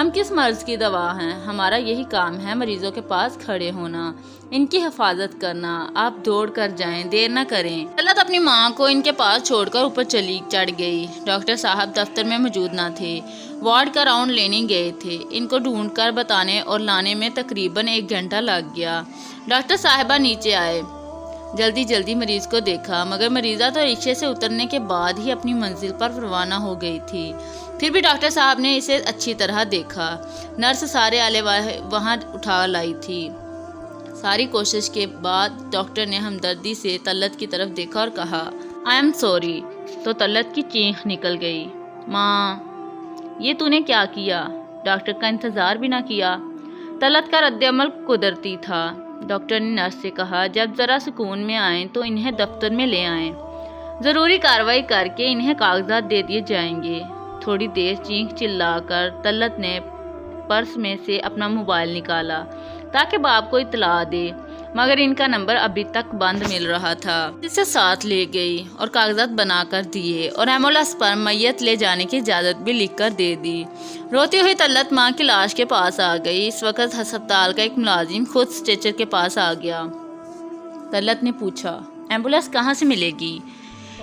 ہم کس مرض کی دوا ہیں؟ ہمارا یہی کام ہے مریضوں کے پاس کھڑے ہونا، ان کی حفاظت کرنا۔ آپ دوڑ کر جائیں، دیر نہ کریں۔ طلعت اپنی ماں کو ان کے پاس چھوڑ کر اوپر چڑھ گئی۔ ڈاکٹر صاحب دفتر میں موجود نہ تھے، وارڈ کا راؤنڈ لینے گئے تھے۔ ان کو ڈھونڈ کر بتانے اور لانے میں تقریباً 1 گھنٹہ لگ گیا۔ ڈاکٹر صاحبہ نیچے آئے، جلدی مریض کو دیکھا، مگر مریضہ تو رکشے سے اترنے کے بعد ہی اپنی منزل پر روانہ ہو گئی تھی۔ پھر بھی ڈاکٹر صاحب نے اسے اچھی طرح دیکھا۔ نرس سارے آلے وہاں اٹھا لائی تھی۔ ساری کوشش کے بعد ڈاکٹر نے ہمدردی سے طلعت کی طرف دیکھا اور کہا، "آئی ایم سوری"۔ تو طلعت کی چیخ نکل گئی، "ماں، یہ تو نے کیا کیا؟ ڈاکٹر کا انتظار بھی نہ کیا!" طلعت کا رد عمل قدرتی تھا۔ ڈاکٹر نے نرس سے کہا، "جب ذرا سکون میں آئیں تو انہیں دفتر میں لے آئیں۔ ضروری کارروائی کر کے انہیں کاغذات دے دیے جائیں گے۔" تھوڑی دیر چیخ چلا کر طلعت نے پرس میں سے اپنا موبائل نکالا تاکہ باپ کو اطلاع دے، مگر ان کا نمبر ابھی تک بند مل رہا تھا۔ اسے ساتھ لے گئی اور کاغذات بنا کر دیے اور ایمبولینس پر میت لے جانے کی اجازت بھی لکھ کر دے دی۔ روتی ہوئی طلعت ماں کی لاش کے پاس آ گئی۔ اس وقت ہسپتال کا ایک ملازم خود اسٹریچر کے پاس آ گیا۔ طلعت نے پوچھا، "ایمبولینس کہاں سے ملے گی؟"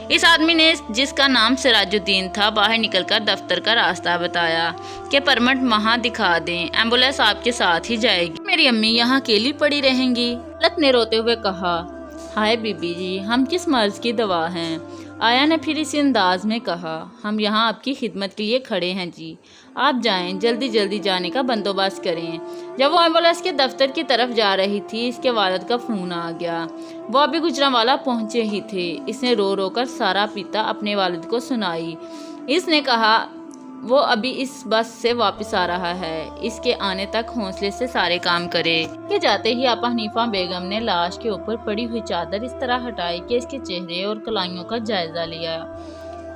اس آدمی نے، جس کا نام سراج الدین تھا، باہر نکل کر دفتر کا راستہ بتایا کہ پرمٹ وہاں دکھا دیں، ایمبولینس آپ کے ساتھ ہی جائے گی۔ "میری امی یہاں اکیلی پڑی رہیں گی؟" طلعت نے روتے ہوئے کہا، "ہائے بی بی جی، ہم کس مرض کی دوا ہیں؟" آیا نے پھر اسی انداز میں کہا، "ہم یہاں آپ کی خدمت کے لیے کھڑے ہیں جی، آپ جائیں، جلدی جانے کا بندوبست کریں۔" جب وہ ایمبولینس کے دفتر کی طرف جا رہی تھی، اس کے والد کا فون آ گیا۔ وہ ابھی گجرانوالہ پہنچے ہی تھے۔ اس نے رو کر سارا پیتا اپنے والد کو سنائی۔ اس نے کہا، وہ ابھی اس بس سے واپس آ رہا ہے، اس کے آنے تک حوصلے سے سارے کام کرے۔ کہ جاتے ہی آپا حنیفہ بیگم نے لاش کے اوپر پڑی ہوئی چادر اس طرح ہٹائی کہ اس کے چہرے اور کلائیوں کا جائزہ لیا۔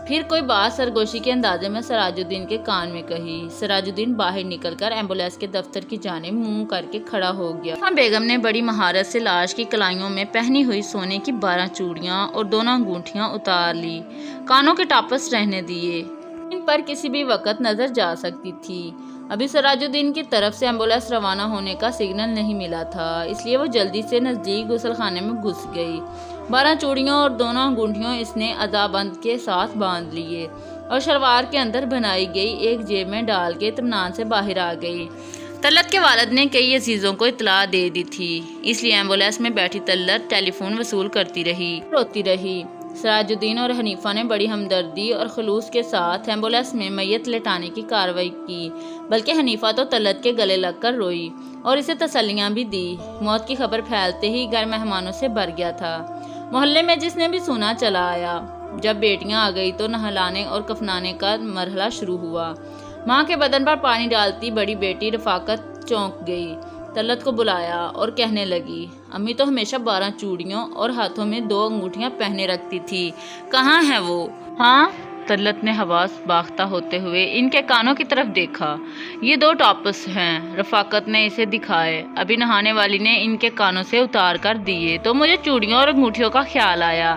پھر کوئی بات سرگوشی کے اندازے میں سراج الدین کے کان میں کہی۔ سراج الدین باہر نکل کر ایمبولینس کے دفتر کی جانب منہ کر کے کھڑا ہو گیا۔ حنیفہ بیگم نے بڑی مہارت سے لاش کی کلائیوں میں پہنی ہوئی سونے کی 12 چوڑیاں اور 2 انگوٹھیاں اتار لی، کانوں کے ٹاپس رہنے دیے۔ ان پر کسی بھی وقت نظر جا سکتی تھی۔ ابھی سراج الدین کی طرف سے ایمبولینس روانہ ہونے کا سگنل نہیں ملا تھا، اس لیے وہ جلدی سے نزدیک غسل خانے میں گھس گئی۔ 12 چوڑیوں اور 2 انگوٹھیوں اس نے عزابند کے ساتھ باندھ لیے اور شلوار کے اندر بنائی گئی ایک جیب میں ڈال کے اطمینان سے باہر آ گئی۔ طلعت کے والد نے کئی عزیزوں کو اطلاع دے دی تھی، اس لیے ایمبولینس میں بیٹھی طلعت ٹیلی فون وصول کرتی رہی، روتی رہی۔ سراج الدین اور حنیفہ نے بڑی ہمدردی اور خلوص کے ساتھ ایمبولینس میں میت لٹانے کی کارروائی کی، بلکہ حنیفہ تو طلعت کے گلے لگ کر روئی اور اسے تسلیاں بھی دی۔ موت کی خبر پھیلتے ہی گھر مہمانوں سے بھر گیا تھا۔ محلے میں جس نے بھی سنا چلا آیا۔ جب بیٹیاں آ گئی تو نہلانے اور کفنانے کا مرحلہ شروع ہوا۔ ماں کے بدن پر پانی ڈالتی بڑی بیٹی رفاقت چونک گئی، طلعت کو بلایا اور کہنے لگی، "امی تو ہمیشہ 12 چوڑیوں اور ہاتھوں میں 2 انگوٹھیاں پہنے رکھتی تھی، کہاں ہے وہ؟" "ہاں؟" طلعت نے حواس باختہ ہوتے ہوئے ان کے کانوں کی طرف دیکھا۔ "یہ 2 ٹاپس ہیں۔" رفاقت نے اسے دکھائے۔ ابھی نہانے والی نے ان کے کانوں سے اتار کر دیے تو مجھے چوڑیوں اور انگوٹھیوں کا خیال آیا۔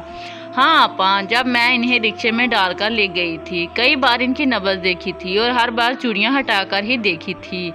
"ہاں آپا، جب میں انہیں رکشے میں ڈال کر لے گئی تھی، کئی بار ان کی نبض دیکھی تھی اور ہر بار چوڑیاں ہٹا کر ہی دیکھی تھی۔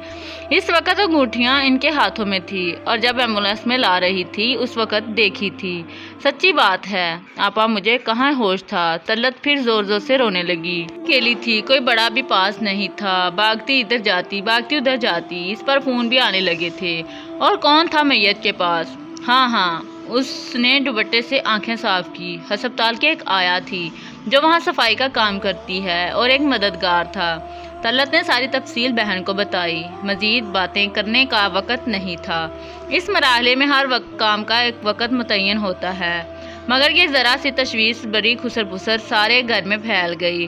اس وقت انگوٹھیاں ان کے ہاتھوں میں تھی اور جب ایمبولینس میں لا رہی تھی اس وقت دیکھی تھی۔ سچی بات ہے آپا، مجھے کہاں ہوش تھا۔" طلعت پھر زور سے رونے لگی۔ اکیلی تھی، کوئی بڑا بھی پاس نہیں تھا، بھاگتی ادھر جاتی، بھاگتی ادھر جاتی۔ اس پر فون بھی آنے لگے تھے۔ اور کون تھا میت کے پاس؟ ہاں، اس نے دوپٹے سے آنکھیں صاف کی۔ ہسپتال کی ایک آیا تھی جو وہاں صفائی کا کام کرتی ہے اور ایک مددگار تھا۔ طلعت نے ساری تفصیل بہن کو بتائی۔ مزید باتیں کرنے کا وقت نہیں تھا۔ اس مرحلے میں ہر کام کا ایک وقت متعین ہوتا ہے، مگر یہ ذرا سی تشویش بڑی خسر پسر سارے گھر میں پھیل گئی۔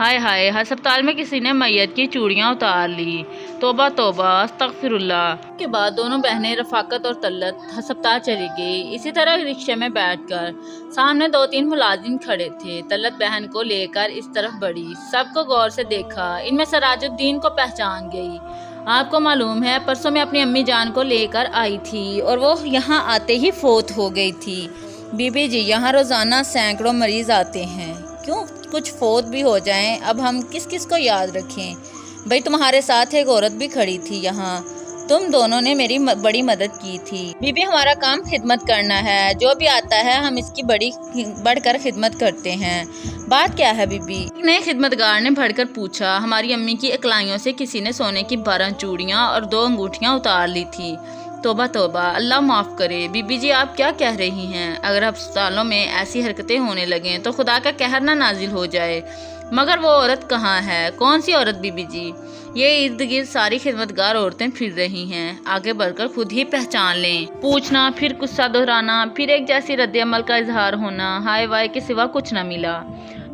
ہائے، ہسپتال میں کسی نے میت کی چوڑیاں اتار لی۔ توبہ استغفر اللہ۔ کے بعد دونوں بہنیں رفاقت اور طلعت ہسپتال چلی گئی، اسی طرح رکشے میں بیٹھ کر۔ سامنے 2-3 ملازم کھڑے تھے۔ طلعت بہن کو لے کر اس طرف بڑھی، سب کو غور سے دیکھا۔ ان میں سراج الدین کو پہچان گئی۔ "آپ کو معلوم ہے پرسوں میں اپنی امی جان کو لے کر آئی تھی اور وہ یہاں آتے ہی فوت ہو گئی تھی۔ بی بی جی، یہاں روزانہ سینکڑوں مریض آتے ہیں، کیوں کچھ فوت بھی ہو جائیں، اب ہم کس کو یاد رکھیں؟ بھائی تمہارے ساتھ ایک عورت بھی کھڑی تھی یہاں، تم دونوں نے میری بڑی مدد کی تھی۔ بی بی ہمارا کام خدمت کرنا ہے، جو بھی آتا ہے ہم اس کی بڑھ کر خدمت کرتے ہیں۔ بات کیا ہے بی بی؟ ایک نئے خدمتگار نے بڑھ کر پوچھا۔ ہماری امی کی اکلائیوں سے کسی نے سونے کی 12 چوڑیاں اور 2 انگوٹھیاں اتار لی تھی۔ توبہ توبہ، اللہ معاف کرے۔ بی بی جی آپ کیا کہہ رہی ہیں؟ اگر ہسپتالوں میں ایسی حرکتیں ہونے لگیں تو خدا کا قہر نہ نازل ہو جائے۔ مگر وہ عورت کہاں ہے؟ کون سی عورت بی بی جی؟ یہ ارد گرد ساری خدمتگار عورتیں پھر رہی ہیں، آگے بڑھ کر خود ہی پہچان لیں۔ پوچھنا، پھر قصہ دہرانا، پھر ایک جیسی رد عمل کا اظہار ہونا، ہائے وائے کے سوا کچھ نہ ملا۔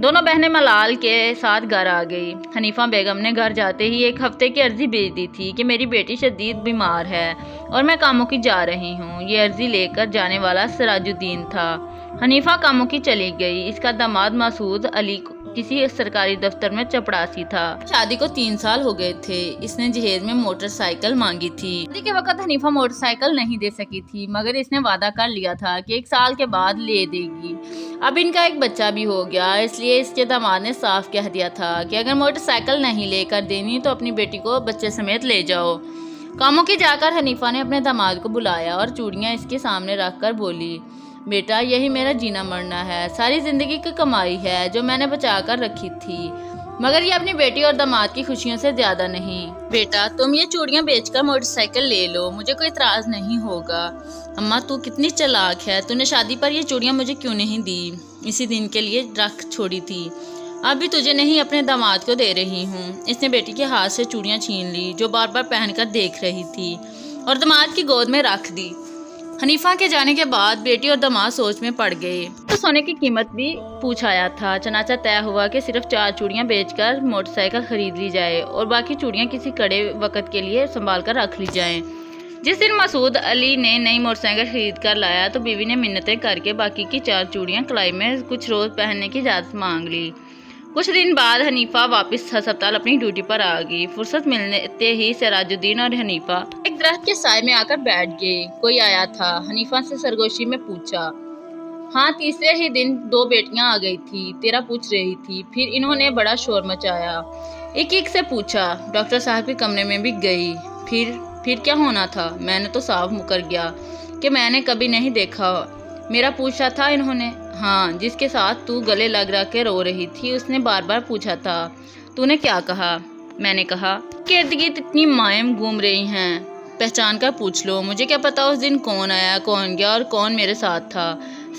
دونوں بہنیں ملال کے ساتھ گھر آ گئی۔ حنیفہ بیگم نے گھر جاتے ہی ایک ہفتے کی عرضی بھیج دی تھی کہ میری بیٹی شدید بیمار ہے اور میں کاموں کی جا رہی ہوں۔ یہ عرضی لے کر جانے والا سراج الدین تھا۔ حنیفہ کاموں کی چلی گئی۔ اس کا داماد مسعود علی کسی سرکاری دفتر میں چپڑاسی تھا۔ شادی کو 3 سال ہو گئے تھے۔ اس نے جہیز میں موٹر سائیکل مانگی تھی۔ شادی کے وقت حنیفہ موٹر سائیکل نہیں دے سکی تھی، مگر اس نے وعدہ کر لیا تھا کہ 1 سال کے بعد لے دے گی۔ اب ان کا ایک بچہ بھی ہو گیا، اس لیے اس کے داماد نے صاف کہہ دیا تھا کہ اگر موٹر سائیکل نہیں لے کر دینی تو اپنی بیٹی کو بچے سمیت لے جاؤ۔ کاموں کی جا کر حنیفہ نے اپنے داماد کو بلایا اور چوڑیاں اس کے سامنے رکھ کر بولی، بیٹا یہی میرا جینا مرنا ہے، ساری زندگی کی کمائی ہے جو میں نے بچا کر رکھی تھی، مگر یہ اپنی بیٹی اور داماد کی خوشیوں سے زیادہ نہیں۔ بیٹا تم یہ چوڑیاں بیچ کر موٹر سائیکل لے لو، مجھے کوئی اعتراض نہیں ہوگا۔ اماں تو کتنی چالاک ہے، تو نے شادی پر یہ چوڑیاں مجھے کیوں نہیں دی؟ اسی دن کے لیے رکھ چھوڑی تھی، اب بھی تجھے نہیں اپنے داماد کو دے رہی ہوں۔ اس نے بیٹی کے ہاتھ سے چوڑیاں چھین لی جو بار بار پہن کر دیکھ رہی تھی اور داماد کی گود میں رکھ دی۔ حنیفہ کے جانے کے بعد بیٹی اور داماد سوچ میں پڑ گئے۔ تو سونے کی قیمت بھی پوچھ آیا تھا، چنانچہ طے ہوا کہ صرف 4 چوڑیاں بیچ کر موٹر سائیکل خرید لی جائے اور باقی چوڑیاں کسی کڑے وقت کے لیے سنبھال کر رکھ لی جائیں۔ جس دن مسعود علی نے نئی موٹر سائیکل خرید کر لایا تو بیوی نے منتیں کر کے باقی کی 4 چوڑیاں کلائی میں کچھ روز پہننے کی اجازت مانگ لی۔ کچھ دن بعد حنیفہ واپس ہسپتال اپنی ڈیوٹی پر آ گئی۔ فرصت ملتے ہی سراج الدین اور حنیفہ ایک درخت کے سائے میں آ کر بیٹھ گئے۔ کوئی آیا تھا؟ حنیفہ سے سرگوشی میں پوچھا۔ ہاں، تیسرے ہی دن 2 بیٹیاں آ گئی تھی، تیرا پوچھ رہی تھی۔ پھر انہوں نے بڑا شور مچایا۔ ایک سے پوچھا۔ ڈاکٹر صاحب کے کمرے میں بھی گئی۔ پھر کیا ہونا تھا؟ میں نے تو صاف مکر گیا کہ میں نے کبھی نہیں دیکھا۔ میرا پوچھا تھا انہوں نے؟ ہاں، جس کے ساتھ تو گلے لگ کے رو رہی تھی اس نے بار بار پوچھا تھا۔ تو نے کیا کہا؟ میں نے کہا کہ ارد گرد اتنی مائیں گھوم رہی ہیں، پہچان کر پوچھ لو۔ مجھے کیا پتا اس دن کون آیا کون گیا اور کون میرے ساتھ تھا۔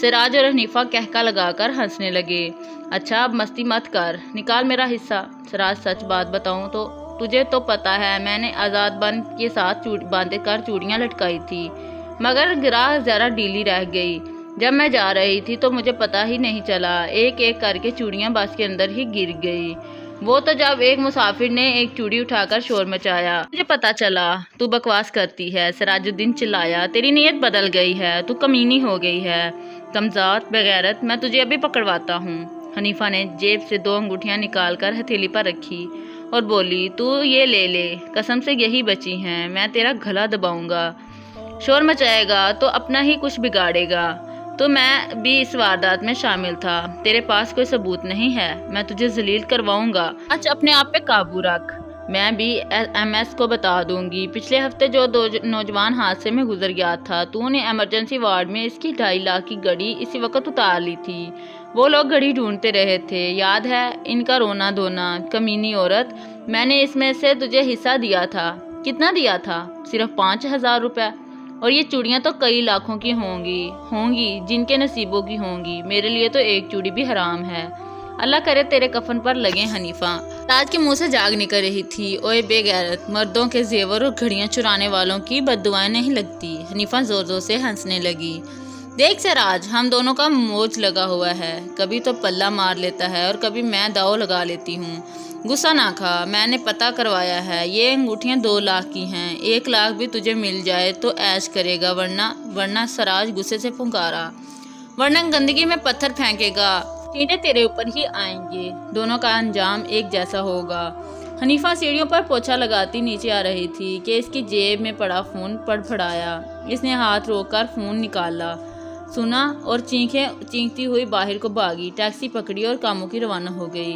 سراج اور حنیفہ کہکا لگا کر ہنسنے لگے۔ اچھا اب مستی مت کر، نکال میرا حصہ۔ سراج سچ بات بتاؤں تو تجھے تو پتا ہے میں نے آزاد بند کے ساتھ باندھ کر چوڑیاں لٹکائی تھی، مگر گراہ ذرا ڈھیلی رہ گئی۔ جب میں جا رہی تھی تو مجھے پتا ہی نہیں چلا، ایک ایک کر کے چوڑیاں بس کے اندر ہی گر گئی۔ وہ تو جب ایک مسافر نے ایک چوڑی اٹھا کر شور مچایا مجھے پتا چلا۔ تو بکواس کرتی ہے، سراج الدین چلایا، تیری نیت بدل گئی ہے، تو کمینی ہو گئی ہے، کمزاد بغیرت، میں تجھے ابھی پکڑواتا ہوں۔ حنیفہ نے جیب سے 2 انگوٹھیاں نکال کر ہتھیلی پر رکھی اور بولی، تو یہ لے لے، قسم سے یہی بچی ہیں، میں تیرا گلا دباؤں گا، شور مچائے گا تو اپنا ہی کچھ بگاڑے گا۔ تو میں بھی اس واردات میں شامل تھا، تیرے پاس کوئی ثبوت نہیں ہے، میں تجھے ذلیل کرواؤں گا۔ آج اپنے آپ پہ قابو رکھ، میں بھی MS کو بتا دوں گی۔ پچھلے ہفتے جو نوجوان حادثے میں گزر گیا تھا تو نے ایمرجنسی وارڈ میں اس کی 2.5 لاکھ کی گھڑی اسی وقت اتار لی تھی۔ وہ لوگ گھڑی ڈھونڈتے رہے تھے، یاد ہے ان کا رونا دھونا؟ کمینی عورت، میں نے اس میں سے تجھے حصہ دیا تھا۔ کتنا دیا تھا؟ صرف 5,000 روپے، اور یہ چوڑیاں تو کئی لاکھوں کی ہوں گی جن کے نصیبوں کی ہوں گی، میرے لیے تو ایک چوڑی بھی حرام ہے۔ اللہ کرے تیرے کفن پر لگے حنیفہ۔ تاج کے منہ سے جاگ نکل رہی تھی، اوئے بے غیرت، مردوں کے زیور اور گھڑیاں چرانے والوں کی بد دعائیں نہیں لگتی۔ حنیفہ زور زور سے ہنسنے لگی۔ دیکھ سراج، ہم دونوں کا موج لگا ہوا ہے، کبھی تو پلہ مار لیتا ہے اور کبھی میں داؤ لگا لیتی ہوں۔ غصہ نہ کھا، میں نے پتہ کروایا ہے، یہ انگوٹھیاں 2 لاکھ کی ہیں، 1 لاکھ بھی تجھے مل جائے تو عیش کرے گا، ورنہ سراج غصے سے پھنکارا، ورنہ گندگی میں پتھر پھینکے گا، چینٹے تیرے اوپر ہی آئیں گے، دونوں کا انجام ایک جیسا ہوگا۔ حنیفہ سیڑھیوں پر پوچھا لگاتی نیچے آ رہی تھی کہ اس کی جیب میں پڑا فون پڑپڑایا۔ اس نے ہاتھ روک کر فون نکالا، سنا اور چینکتی ہوئی باہر کو بھاگی، ٹیکسی پکڑی اور کاموں کی روانہ ہو گئی۔